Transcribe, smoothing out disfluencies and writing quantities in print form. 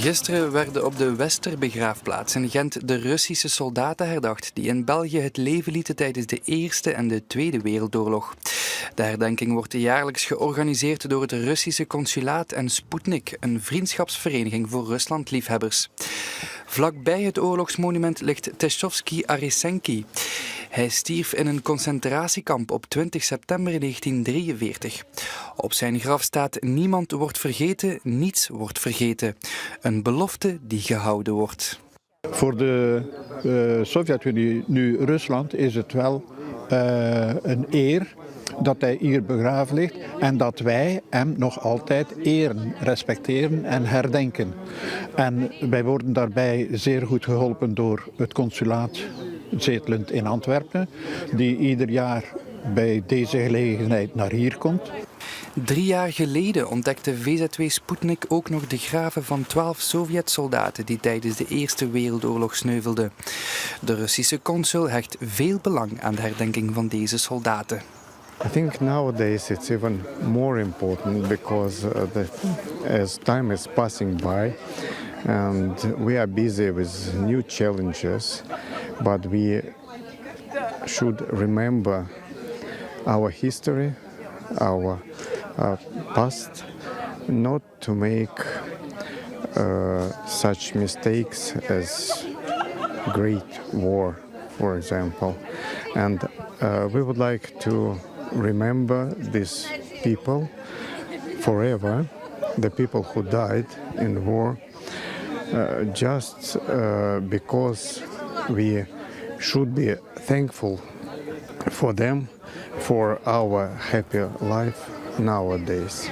Gisteren werden op de Westerbegraafplaats in Gent de Russische soldaten herdacht die in België het leven lieten tijdens de Eerste en de Tweede Wereldoorlog. De herdenking wordt jaarlijks georganiseerd door het Russische consulaat en Sputnik, een vriendschapsvereniging voor Ruslandliefhebbers. Vlakbij het oorlogsmonument ligt Teshovsky Aresenki. Hij stierf in een concentratiekamp op 20 september 1943. Op zijn graf staat: niemand wordt vergeten, niets wordt vergeten. Een belofte die gehouden wordt. Voor de Sovjet-Unie, nu Rusland, is het wel een eer dat hij hier begraven ligt en dat wij hem nog altijd eren, respecteren en herdenken. En wij worden daarbij zeer goed geholpen door het consulaat zetelend in Antwerpen, die ieder jaar bij deze gelegenheid naar hier komt. 3 jaar geleden ontdekte VZW Sputnik ook nog de graven van 12 Sovjet-soldaten die tijdens de Eerste Wereldoorlog sneuvelden. De Russische consul hecht veel belang aan de herdenking van deze soldaten. I think nowadays it's even more important because as time is passing by and we are busy with new challenges, but we should remember our history, our past, not to make such mistakes as Great War, for example. And we would like to remember these people forever, the people who died in the war, just because we should be thankful for them, for our happy life nowadays.